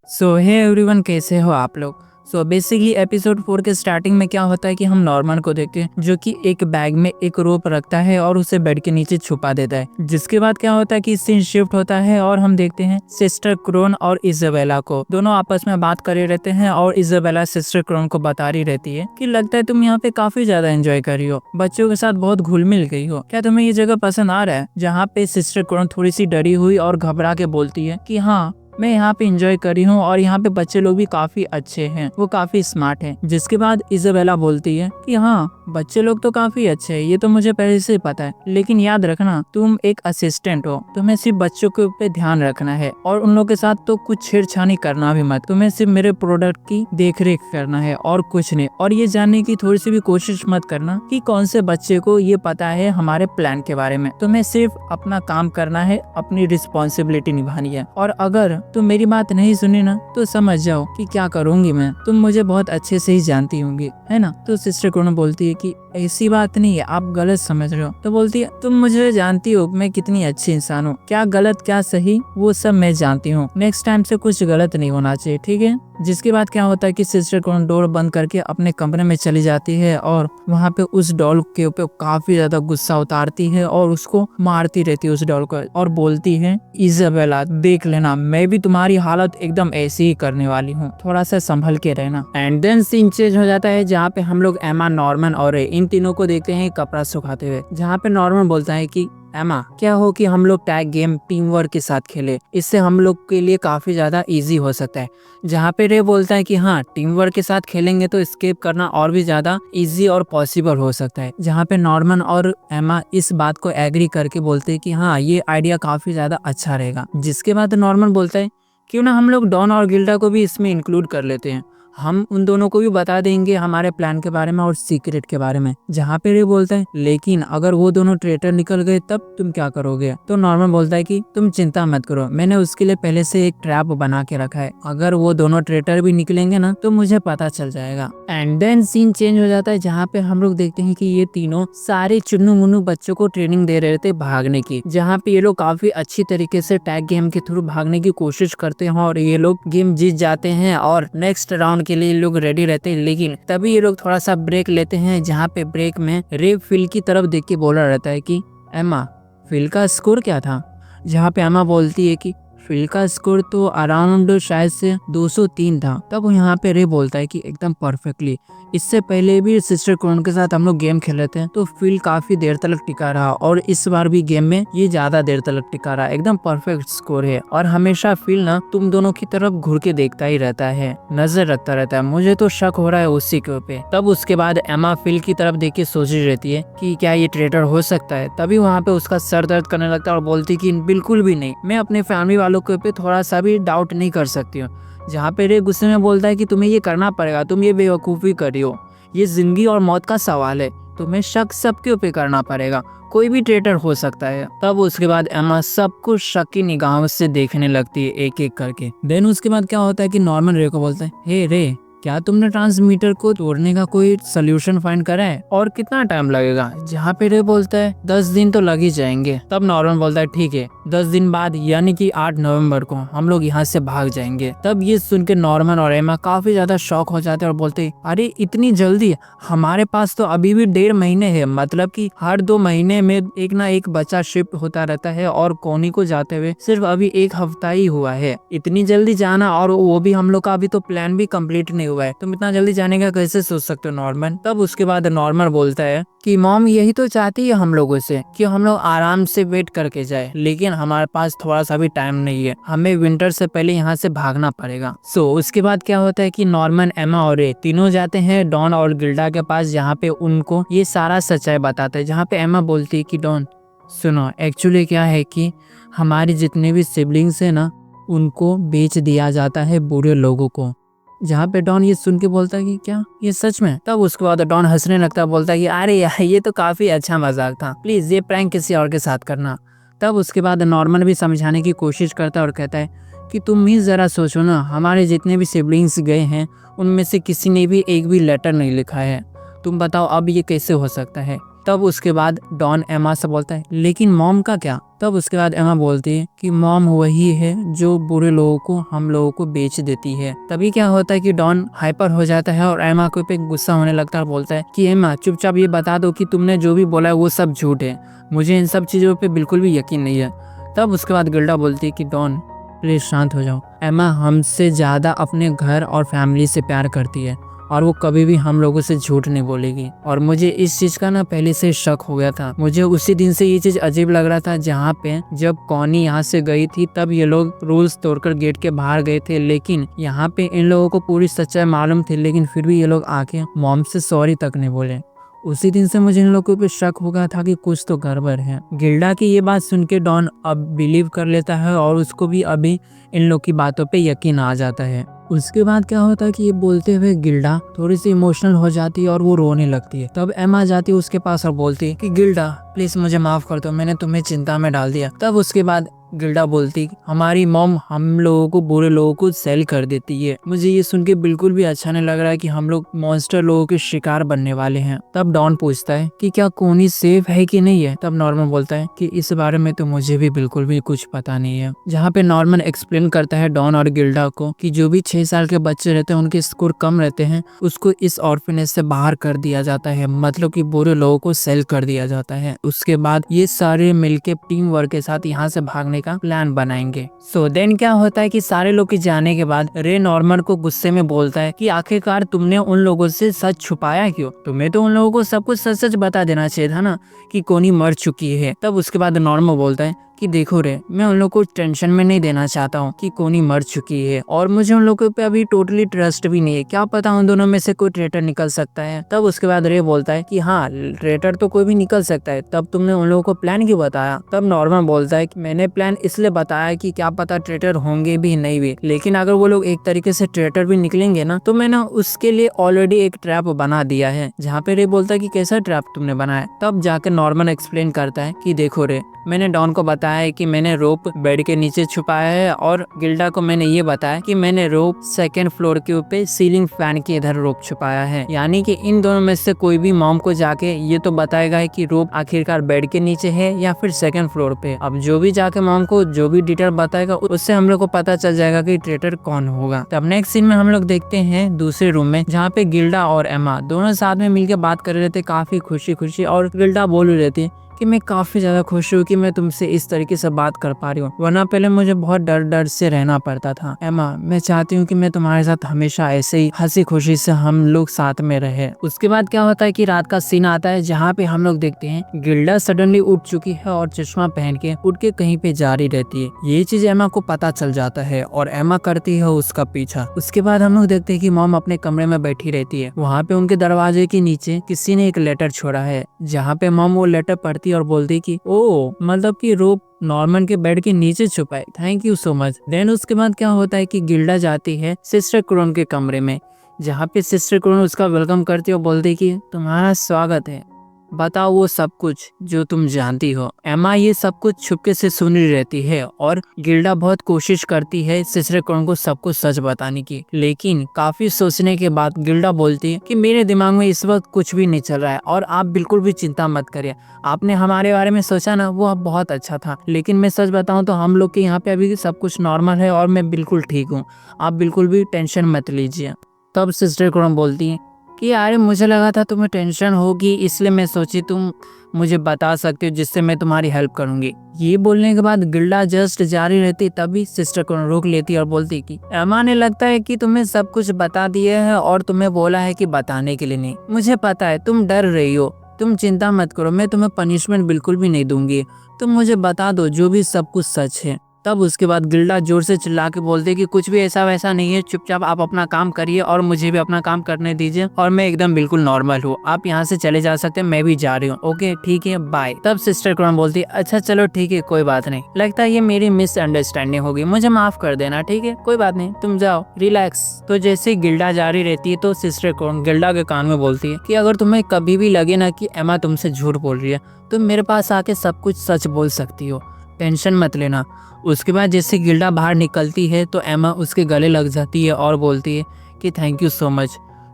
सो hey everyone, कैसे हो आप लोग। सो बेसिकली एपिसोड 4 के स्टार्टिंग में क्या होता है कि हम नॉर्मन को देखते हैं जो कि एक बैग में एक रोप रखता है और उसे बेड के नीचे छुपा देता है। जिसके बाद क्या होता है कि सीन शिफ्ट होता है और हम देखते हैं सिस्टर क्रोन और इजाबेला को। दोनों आपस में बात करे रहते हैं और इजाबेला सिस्टर क्रोन को बता रही रहती है कि लगता है तुम यहाँ पे काफी ज्यादा एंजॉय कर रही हो, बच्चों के साथ बहुत घुल मिल गई हो, क्या तुम्हें ये जगह पसंद आ रहा है। जहाँ पे सिस्टर क्रोन थोड़ी सी डरी हुई और घबरा के बोलती है कि हाँ, मैं यहाँ पे एंजॉय कर रही हूँ और यहाँ पे बच्चे लोग भी काफी अच्छे हैं, वो काफी स्मार्ट हैं। जिसके बाद इजाबेला बोलती है कि हाँ, बच्चे लोग तो काफी अच्छे हैं, ये तो मुझे पहले से पता है, लेकिन याद रखना तुम एक असिस्टेंट हो, तुम्हें सिर्फ बच्चों के ऊपर ध्यान रखना है और उन लोगों के साथ तो कुछ छेड़छानी करना भी मत। तुम्हें सिर्फ मेरे प्रोडक्ट की देख रेख करना है और कुछ नहीं। और ये जानने की थोड़ी सी भी कोशिश मत करना कि कौन से बच्चे को ये पता है हमारे प्लान के बारे में। तुम्हें सिर्फ अपना काम करना है, अपनी रिस्पॉन्सिबिलिटी निभानी है। और अगर तुम मेरी बात नहीं सुनी ना तो समझ जाओ कि क्या करूंगी मैं। तुम मुझे बहुत अच्छे से ही जानती होंगी, है ना। तो सिस्टर क्रोन बोलती है कि ऐसी बात नहीं है, आप गलत समझ रहे हो। तो बोलती है तुम मुझे जानती हो मैं कितनी अच्छी इंसान हूँ, क्या गलत क्या सही वो सब मैं जानती हूँ। नेक्स्ट टाइम से कुछ गलत नहीं होना चाहिए, ठीक है। जिसके बाद क्या होता है कि सिस्टर क्रोन डोर बंद करके अपने कमरे में चली जाती है और वहाँ पे उस डॉल के ऊपर काफी ज्यादा गुस्सा उतारती है और उसको मारती रहती है उस डॉल को और बोलती है इजाबेला देख लेना, मैं भी तुम्हारी हालत एकदम ऐसी ही करने वाली हूँ, थोड़ा सा संभल के रहना। एंड देन सीन चेंज हो जाता है जहाँ पे हम लोग एमा, नॉर्मन और इन तीनों को देखते हैं कपड़ा सुखाते हुए। जहाँ पे नॉर्मन बोलता है कि एमा, क्या हो कि हम लोग टैग गेम टीम वर्क के साथ खेले, इससे हम लोग के लिए काफी ज्यादा इजी हो सकता है। जहाँ पे रे बोलता है कि हाँ, टीम वर्क के साथ खेलेंगे तो एस्केप करना और भी ज्यादा इजी और पॉसिबल हो सकता है। जहाँ पे नॉर्मन और एमा इस बात को एग्री करके बोलते हैं कि हाँ, ये आइडिया काफी ज्यादा अच्छा रहेगा। जिसके बाद नॉर्मन बोलता है क्यों ना हम लोग डॉन और गिल्डा को भी इसमें इंक्लूड कर लेते हैं, हम उन दोनों को भी बता देंगे हमारे प्लान के बारे में और सीक्रेट के बारे में। जहाँ पे रे बोलता है लेकिन अगर वो दोनों ट्रेटर निकल गए तब तुम क्या करोगे। तो नॉर्मन बोलता है कि तुम चिंता मत करो, मैंने उसके लिए पहले से एक ट्रैप बना के रखा है, अगर वो दोनों ट्रेटर भी निकलेंगे ना तो मुझे पता चल जाएगा। एंड देन सीन चेंज हो जाता है जहाँ पे हम लोग देखते हैं कि ये तीनों सारे चुन्नू मुन्नू बच्चों को ट्रेनिंग दे रहे थे भागने की। जहाँ पे ये लोग काफी अच्छी तरीके से टैग गेम के थ्रू भागने की कोशिश करते हैं और ये लोग गेम जीत जाते हैं और नेक्स्ट राउंड के लिए लोग रेडी रहते हैं। लेकिन तभी ये लोग थोड़ा सा ब्रेक लेते हैं जहाँ पे ब्रेक में रे फिल की तरफ देख के बोला रहता है कि एमा, फिल का स्कोर क्या था। जहाँ पे एमा बोलती है कि फिल का स्कोर तो अराउंड शायद से 203 था। तब यहाँ पे रे बोलता है कि एकदम परफेक्टली, इससे पहले भी सिस्टर क्रोन के साथ हम लोग गेम खेले थे तो फिल काफी देर तक टिका रहा और इस बार भी गेम में ये ज्यादा देर तक टिका रहा, एकदम परफेक्ट स्कोर है। और हमेशा फिल ना तुम दोनों की तरफ घूर के देखता ही रहता है, नजर रखता रहता है, मुझे तो शक हो रहा है उसी के ऊपर। तब उसके बाद एमा फिल की तरफ देख के सोच रही रहती है कि क्या ये ट्रेटर हो सकता है। तभी वहाँ पे उसका सर दर्द करने लगता है और बोलती कि बिल्कुल भी नहीं, मैं अपने फैमिली वालों के ऊपर थोड़ा सा भी डाउट नहीं कर सकती हूँ। जहाँ पे रे गुस्से में बोलता है कि तुम्हें ये करना पड़ेगा, तुम ये बेवकूफ़ी कर रही हो, ये जिंदगी और मौत का सवाल है, तुम्हें शक सबके ऊपर करना पड़ेगा, कोई भी ट्रेटर हो सकता है। तब उसके बाद एमा सबको शक की निगाहों से देखने लगती है एक एक करके। देन उसके बाद क्या होता है कि नॉर्मन रे को बोलता है, हे रे, क्या तुमने ट्रांसमीटर को तोड़ने का कोई सोल्यूशन फाइंड करा है और कितना टाइम लगेगा। जहाँ पे रे बोलता है 10 दिन तो लग ही जाएंगे। तब नॉर्मन बोलता है ठीक है, 10 दिन बाद यानी कि 8 नवंबर को हम लोग यहाँ से भाग जाएंगे। तब ये सुन के नॉर्मन और एमा काफी ज्यादा शॉक हो जाते हैं और बोलते हैं अरे इतनी जल्दी, हमारे पास तो अभी भी 1.5 महीने है, मतलब कि हर 2 महीने में एक ना एक बच्चा शिफ्ट होता रहता है और कोनी को जाते हुए सिर्फ अभी 1 हफ्ता ही हुआ है, इतनी जल्दी जाना, और वो भी हम लोग का अभी तो प्लान भी कम्प्लीट नहीं हुआ है, तुम इतना जल्दी जाने का कैसे सोच सकते हो नॉर्मन। तब उसके बाद नॉर्मन बोलता है कि मॉम यही तो चाहती है हम लोगों से कि हम लोग आराम से वेट करके जाए, लेकिन हमारे पास थोड़ा सा भी टाइम नहीं है, हमें विंटर से पहले यहाँ से भागना पड़ेगा। उसके बाद क्या होता है कि नॉर्मन, एमा और रे तीनों जाते हैं डॉन और गिल्डा के पास, जहाँ पे उनको ये सारा सच्चाई बताते हैं। जहाँ पे एमा बोलती है कि डॉन सुनो, एक्चुअली क्या है कि हमारी जितने भी सिबलिंग्स है ना उनको बेच दिया जाता है बुरे लोगों को। जहाँ पे डॉन ये सुन के बोलता है कि क्या ये सच में। तब उसके बाद डॉन हंसने लगता है, बोलता है कि अरे यार ये तो काफी अच्छा मजाक था, प्लीज ये प्रैंक किसी और के साथ करना। तब उसके बाद नॉर्मन भी समझाने की कोशिश करता है और कहता है कि तुम ही जरा सोचो ना, हमारे जितने भी सिबलिंग्स गए हैं उनमें से किसी ने भी एक भी लेटर नहीं लिखा है, तुम बताओ अब ये कैसे हो सकता है। तब उसके बाद डॉन एमा से बोलता है लेकिन मॉम का क्या, तब उसके बाद एमा बोलती है कि मॉम वही है जो बुरे लोगों को हम लोगों को बेच देती है। तभी क्या होता है कि डॉन हाइपर हो जाता है और एमा को पे गुस्सा होने लगता है और बोलता है कि एमा चुपचाप ये बता दो कि तुमने जो भी बोला है वो सब झूठ है, मुझे इन सब चीज़ों पे बिल्कुल भी यकीन नहीं है। तब उसके बाद गिल्डा बोलती है कि डॉन प्लीज शांत हो जाओ, एमा हमसे ज़्यादा अपने घर और फैमिली से प्यार करती है और वो कभी भी हम लोगों से झूठ नहीं बोलेगी। और मुझे इस चीज का ना पहले से शक हो गया था, मुझे उसी दिन से ये चीज अजीब लग रहा था जहाँ पे जब कॉनी यहाँ से गई थी तब ये लोग रूल्स तोड़कर गेट के बाहर गए थे, लेकिन यहाँ पे इन लोगों को पूरी सच्चाई मालूम थी, लेकिन फिर भी ये लोग आके मॉम से सॉरी तक नहीं बोले। उसी दिन से मुझे इन लोगों पे शक हो गया था कि कुछ तो गड़बड़ है। गिल्डा की ये बात सुन के डॉन अब बिलीव कर लेता है और उसको भी अभी इन लोग की बातों पे यकीन आ जाता है। उसके बाद क्या होता है कि ये बोलते हुए गिल्डा थोड़ी सी इमोशनल हो जाती है और वो रोने लगती है। तब एमा जाती है उसके पास और बोलती है कि गिल्डा प्लीज मुझे माफ कर दो, मैंने तुम्हें चिंता में डाल दिया। तब उसके बाद गिल्डा बोलती हमारी मॉम हम लोगों को बुरे लोगों को सेल कर देती है। मुझे ये सुन के बिल्कुल भी अच्छा नहीं लग रहा है कि हम लोग मॉन्स्टर लोगों के शिकार बनने वाले हैं। तब डॉन पूछता है कि क्या कोनी सेफ है कि नहीं है। तब नॉर्मन बोलता है कि इस बारे में तो मुझे भी बिल्कुल भी कुछ पता नहीं है। जहाँ पे नॉर्मन एक्सप्लेन करता है डॉन और गिल्डा को कि जो भी 6 साल के बच्चे रहते हैं उनके स्कोर कम रहते हैं, उसको इस ऑर्फनेज से बाहर कर दिया जाता है, मतलब कि बुरे लोगों को सेल कर दिया जाता है। उसके बाद ये सारे मिलके टीम वर्क के साथ यहाँ से भागने का प्लान बनाएंगे। सो देन क्या होता है कि सारे लोग के जाने के बाद रे नॉर्मन को गुस्से में बोलता है कि आखिरकार तुमने उन लोगों से सच छुपाया क्यों? तुम्हें तो उन लोगों को सब कुछ सच सच बता देना चाहिए था ना कि कोनी मर चुकी है। तब उसके बाद नॉर्मन बोलता है कि देखो रे, मैं उन लोगों को टेंशन में नहीं देना चाहता हूँ कि कोनी मर चुकी है और मुझे उन लोगों पे अभी टोटली ट्रस्ट भी नहीं है, क्या पता उन दोनों में से कोई ट्रेटर निकल सकता है। तब उसके बाद रे बोलता है कि हाँ ट्रेटर तो कोई भी निकल सकता है, तब तुमने उन लोगों को प्लान क्यों बताया? तब नॉर्मन बोलता है कि मैंने प्लान इसलिए बताया कि क्या पता ट्रेटर होंगे भी नहीं भी, लेकिन अगर वो लोग एक तरीके से ट्रेटर भी निकलेंगे ना तो मैंने उसके लिए ऑलरेडी एक ट्रैप बना दिया है। जहाँ पे रे बोलता है कि कैसा ट्रैप तुमने बनाया? तब जाकर नॉर्मन एक्सप्लेन करता है कि देखो रे, मैंने डॉन को बताया है कि मैंने रोप बेड के नीचे छुपाया है और गिल्डा को मैंने ये बताया कि मैंने रोप 2nd फ्लोर के ऊपर सीलिंग फैन के इधर रोप छुपाया है। यानी कि इन दोनों में से कोई भी मॉम को जाके ये तो बताएगा कि रोप आखिरकार बेड के नीचे है या फिर 2nd फ्लोर पे। अब जो भी जाके मॉम को जो भी डिटेल बताएगा उससे हम लोग को पता चल जाएगा कि ट्रेटर कौन होगा। तब नेक्स्ट सीन में हम लोग देखते हैं दूसरे रूम में जहाँ पे गिल्डा और एमा दोनों साथ में मिलकर बात कर रहे थे काफी खुशी खुशी, और गिल्डा बोल रही रहती कि मैं काफी ज्यादा खुश हूँ कि मैं तुमसे इस तरीके से बात कर पा रही हूँ, वरना पहले मुझे बहुत डर डर से रहना पड़ता था। एमा मैं चाहती हूँ कि मैं तुम्हारे साथ हमेशा ऐसे ही हंसी खुशी से हम लोग साथ में रहे। उसके बाद क्या होता है कि रात का सीन आता है जहाँ पे हम लोग देखते हैं गिल्डा सडनली उठ चुकी है और चश्मा पहन के उठ के कहीं पे जा रही रहती है। ये चीज एमा को पता चल जाता है और एमा करती है उसका पीछा। उसके बाद हम लोग देखते हैं कि मॉम अपने कमरे में बैठी रहती है। वहाँ पे उनके दरवाजे के नीचे किसी ने एक लेटर छोड़ा है, जहाँ पे मॉम वो लेटर पढ़ती और बोलती कि ओ मतलब कि रोप नॉर्मन के बेड के नीचे छुपाए, thank you so much. Then उसके बाद क्या होता है कि गिल्डा जाती है सिस्टर क्रोन के कमरे में, जहाँ पे सिस्टर क्रोन उसका वेलकम करती है और बोलती कि तुम्हारा स्वागत है, बताओ वो सब कुछ जो तुम जानती हो। एमा ये सब कुछ छुपके से सुन रही रहती है और गिल्डा बहुत कोशिश करती है सिस्टर क्रोन को सब कुछ सच बताने की, लेकिन काफी सोचने के बाद गिल्डा बोलती है कि मेरे दिमाग में इस वक्त कुछ भी नहीं चल रहा है और आप बिल्कुल भी चिंता मत करिए। आपने हमारे बारे में सोचा ना वो अब बहुत अच्छा था, लेकिन मैं सच बताऊं तो हम लोग के यहाँ पे अभी सब कुछ नॉर्मल है और मैं बिल्कुल ठीक हूँ, आप बिल्कुल भी टेंशन मत लीजिए। तब सिस्टर क्रोन बोलती है कि अरे मुझे लगा था तुम्हें टेंशन होगी, इसलिए मैं सोची तुम मुझे बता सकते हो जिससे मैं तुम्हारी हेल्प करूंगी। ये बोलने के बाद गिल्डा जस्ट जारी रहती, तभी सिस्टर को रोक लेती और बोलती कि एमा ने लगता है कि तुम्हें सब कुछ बता दिया है और तुम्हें बोला है कि बताने के लिए नहीं। मुझे पता है तुम डर रही हो, तुम चिंता मत करो, मैं तुम्हें पनिशमेंट बिल्कुल भी नहीं दूंगी, तुम मुझे बता दो जो भी सब कुछ सच है। तब उसके बाद गिल्डा जोर से चिल्ला के बोलते कि कुछ भी ऐसा वैसा नहीं है, चुपचाप आप अपना काम करिए और मुझे भी अपना काम करने दीजिए और मैं एकदम बिल्कुल नॉर्मल हूँ, आप यहाँ से चले जा सकते हैं, मैं भी जा रही हूँ, ओके ठीक है बाय। तब सिस्टर क्रोन बोलती अच्छा चलो ठीक है कोई बात नहीं, लगता है ये मेरी मिसअंडरस्टैंडिंग होगी, मुझे माफ कर देना, ठीक है कोई बात नहीं, तुम जाओ रिलैक्स। तो जैसे गिल्डा जारी रहती है तो सिस्टर क्रोन गिल्डा के कान में बोलती है कि अगर तुम्हें कभी भी लगे ना कि एमा तुमसे झूठ बोल रही है तो मेरे पास आके सब कुछ सच बोल सकती हो, टेंशन मत लेना। उसके बाद जैसे गिल्डा बाहर निकलती है तो एमा उसके गले लग जाती है और बोलती है कि थैंक यू सो मच,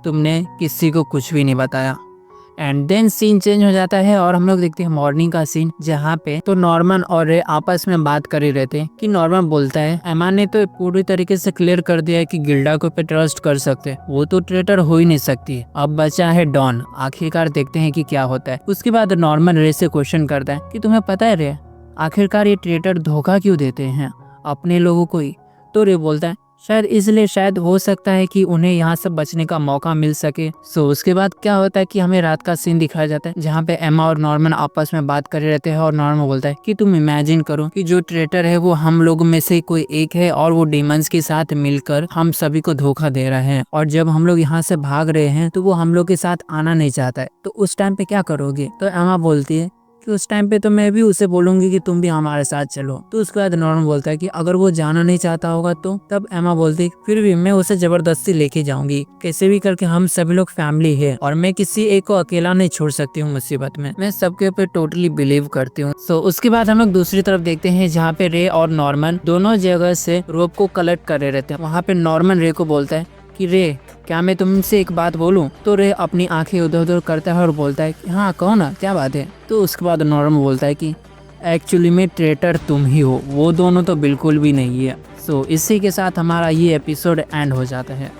तुमने किसी को कुछ भी नहीं बताया। एंड देन सीन चेंज हो जाता है और हम लोग देखते हैं मॉर्निंग का सीन, जहाँ पे तो नॉर्मन और रे आपस में बात कर ही रहते हैं कि नॉर्मन बोलता है एमा ने तो पूरी तरीके से क्लियर कर दिया है कि गिल्डा को पे ट्रस्ट कर सकते, वो तो ट्रेटर हो ही नहीं सकती, अब बचा है डॉन, आखिरकार देखते हैं कि क्या होता है। उसके बाद नॉर्मन रे से क्वेश्चन करता है कि तुम्हें पता है रे, आखिरकार ये ट्रेटर धोखा क्यों देते हैं अपने लोगों को ही? तो रे बोलता है शायद इसलिए, शायद हो सकता है कि उन्हें यहाँ से बचने का मौका मिल सके। सो उसके बाद क्या होता है कि हमें रात का सीन दिखाया जाता है, जहाँ पे एमा और नॉर्मन आपस में बात कर रहते हैं और नॉर्मन बोलता है कि तुम इमेजिन करो कि जो ट्रेटर है वो हम लोग में से कोई एक है और वो डीमंस के साथ मिलकर हम सभी को धोखा दे रहा है, और जब हम लोग यहाँ से भाग रहे हैं तो वो हम लोग के साथ आना नहीं चाहता है, तो उस टाइम पे क्या करोगे? तो एमा बोलती है कि उस टाइम पे तो मैं भी उसे बोलूंगी कि तुम भी हमारे साथ चलो। तो उसके बाद नॉर्मन बोलता है कि अगर वो जाना नहीं चाहता होगा तो? तब एमा बोलती है फिर भी मैं उसे जबरदस्ती लेके जाऊंगी, कैसे भी करके हम सभी लोग फैमिली है और मैं किसी एक को अकेला नहीं छोड़ सकती हूँ मुसीबत में, मैं सबके ऊपर टोटली बिलीव करती हूँ। सो उसके बाद हम लोग दूसरी तरफ देखते हैं, जहाँ पे रे और नॉर्मन दोनों जगह से रोप को कलेक्ट कर रहे रहते हैं। वहाँ पे नॉर्मन रे को बोलता है कि रे क्या मैं तुमसे एक बात बोलूं? तो रे अपनी आंखें उधर उधर करता है और बोलता है कि हाँ कहो ना, क्या बात है? तो उसके बाद नॉर्मन बोलता है कि एक्चुअली में ट्रेटर तुम ही हो, वो दोनों तो बिल्कुल भी नहीं है। सो इसी के साथ हमारा ये एपिसोड एंड हो जाता है।